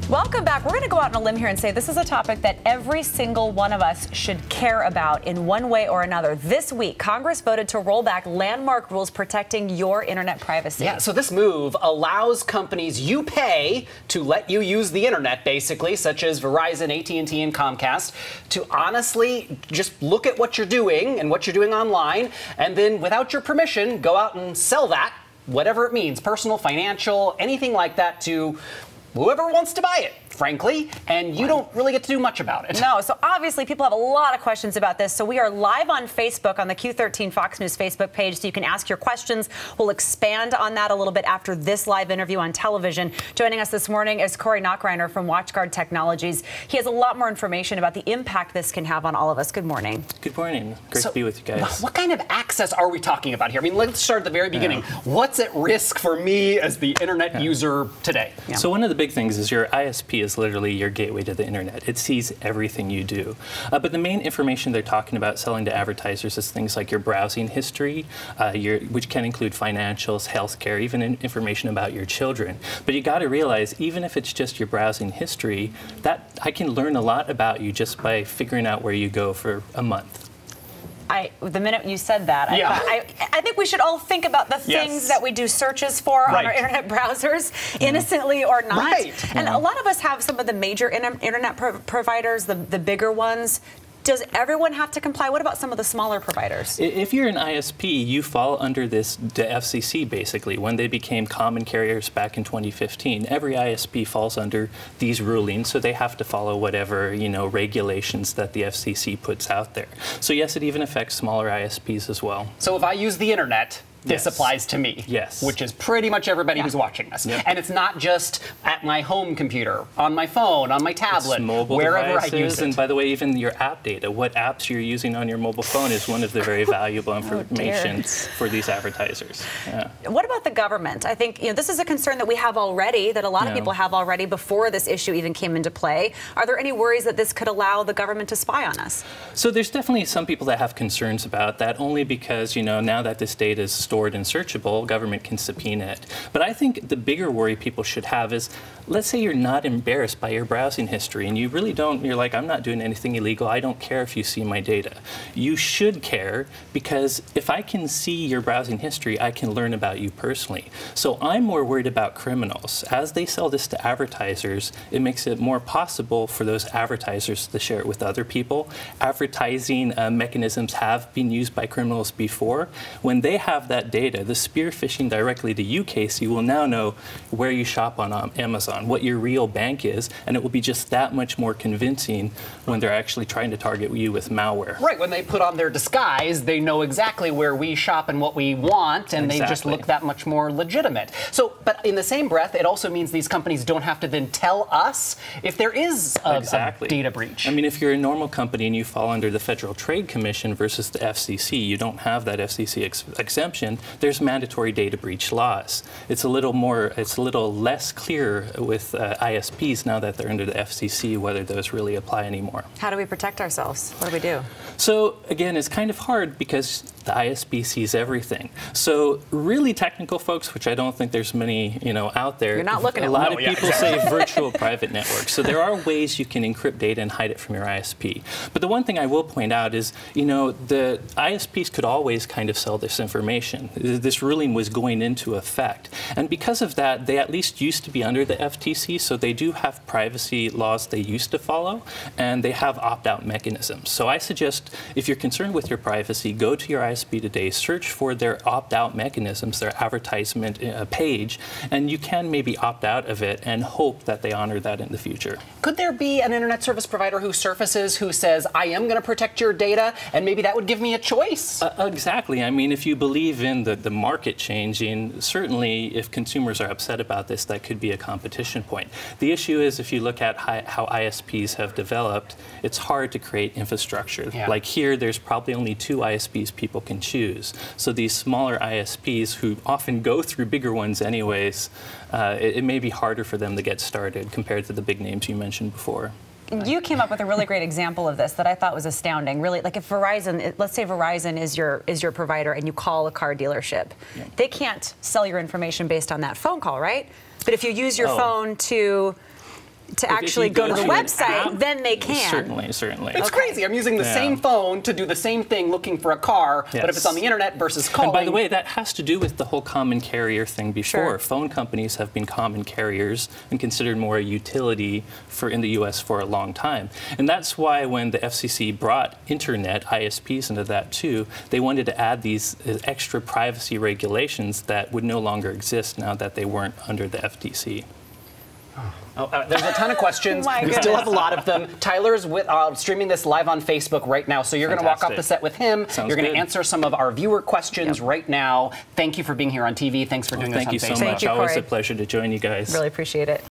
Welcome back. We're going to go out on a limb here and say this is a topic that every single one of us should care about in one way or another. This week, Congress voted to roll back landmark rules protecting your internet privacy. Yeah, so this move allows companies you pay to let you use the internet, basically, such as Verizon, AT&T, and Comcast, to honestly just look at what you're doing and what you're doing online, and then without your permission, go out and sell that, whatever it means, personal, financial, anything like that, to whoever wants to buy it, frankly, and you don't really get to do much about it. No, so obviously people have a lot of questions about this. So we are live on Facebook on the Q13 Fox News Facebook page, so you can ask your questions. We'll expand on that a little bit after this live interview on television. Joining us this morning is Corey Nachreiner from WatchGuard Technologies. He has a lot more information about the impact this can have on all of us. Good morning. Good morning. Great to be with you guys. What kind of access are we talking about here? I mean, let's start at the very beginning. What's at risk for me as the internet user today? So one of the big things is your ISP is literally your gateway to the internet. It sees everything you do. But the main information they're talking about selling to advertisers is things like your browsing history, which can include financials, healthcare, even information about your children. But you got to realize, even if it's just your browsing history, that I can learn a lot about you just by figuring out where you go for a month. The minute you said that, I think we should all think about the things that we do searches for on our internet browsers, innocently or not. And a lot of us have some of the major internet providers, the bigger ones. Does everyone have to comply? What about some of the smaller providers? If you're an ISP, you fall under the FCC, basically. When they became common carriers back in 2015, every ISP falls under these rulings, so they have to follow whatever, regulations that the FCC puts out there. So yes, it even affects smaller ISPs as well. So if I use the internet, this applies to me, which is pretty much everybody who's watching this. And it's not just at my home computer, on my phone, on my tablet, wherever devices, I use it. And by the way, even your app data, what apps you're using on your mobile phone is one of the very valuable information for these advertisers. What about the government? I think this is a concern that we have already, that a lot of people have already before this issue even came into play. Are there any worries that this could allow the government to spy on us? So there's definitely some people that have concerns about that, only because, now that this data is stored and searchable, government can subpoena it. But I think the bigger worry people should have is, let's say you're not embarrassed by your browsing history and you really don't, you're like, I'm not doing anything illegal, I don't care if you see my data. You should care, because if I can see your browsing history, I can learn about you personally. So I'm more worried about criminals. As they sell this to advertisers, it makes it more possible for those advertisers to share it with other people. Advertising mechanisms have been used by criminals before. When they have that data, the spear phishing directly to you, Casey, will now know where you shop on Amazon, what your real bank is, and it will be just that much more convincing when they're actually trying to target you with malware. Right, when they put on their disguise, they know exactly where we shop and what we want, and they just look that much more legitimate. So, but in the same breath, it also means these companies don't have to then tell us if there is a data breach. I mean, if you're a normal company and you fall under the Federal Trade Commission versus the FCC, you don't have that FCC exemption. There's mandatory data breach laws. It's a little less clear with ISPs now that they're under the FCC whether those really apply anymore. How do we protect ourselves? What do we do? So again, it's kind of hard because the ISP sees everything. So really technical folks, which I don't think there's many, out there. You're not looking at a lot of people say virtual private networks. So there are ways you can encrypt data and hide it from your ISP. But the one thing I will point out is, the ISPs could always kind of sell this information. This ruling was going into effect. And because of that, they at least used to be under the FTC, so they do have privacy laws they used to follow, and they have opt-out mechanisms. So I suggest, if you're concerned with your privacy, go to your ISP today, search for their opt-out mechanisms, their advertisement page, and you can maybe opt out of it and hope that they honor that in the future. Could there be an internet service provider who surfaces who says, I am going to protect your data, and maybe that would give me a choice? Exactly. I mean, if you believe in the market changing, certainly if consumers are upset about this, that could be a competition point. The issue is, if you look at how ISPs have developed, it's hard to create infrastructure. Like here, there's probably only 2 ISPs people can choose. So these smaller ISPs, who often go through bigger ones anyways, it may be harder for them to get started compared to the big names you mentioned before. You came up with a really great example of this that I thought was astounding. Really, like if Verizon, let's say Verizon is your provider and you call a car dealership, they can't sell your information based on that phone call, right? But if you use your phone to to If you actually go to the an website, app, then they can. Certainly. It's crazy. I'm using the same phone to do the same thing looking for a car, but if it's on the internet versus calling. And by the way, that has to do with the whole common carrier thing before. Sure. Phone companies have been common carriers and considered more a utility in the U.S. for a long time. And that's why when the FCC brought internet ISPs into that too, they wanted to add these extra privacy regulations that would no longer exist now that they weren't under the FTC. There's a ton of questions. My We still have a lot of them. Tyler's streaming this live on Facebook right now, so you're going to walk off the set with him. Sounds you're going to good. answer some of our viewer questions right now. Thank you for being here on TV. Thanks for doing this on Facebook. Thank you so much. you, Always Corey. a pleasure to join you guys. Really appreciate it.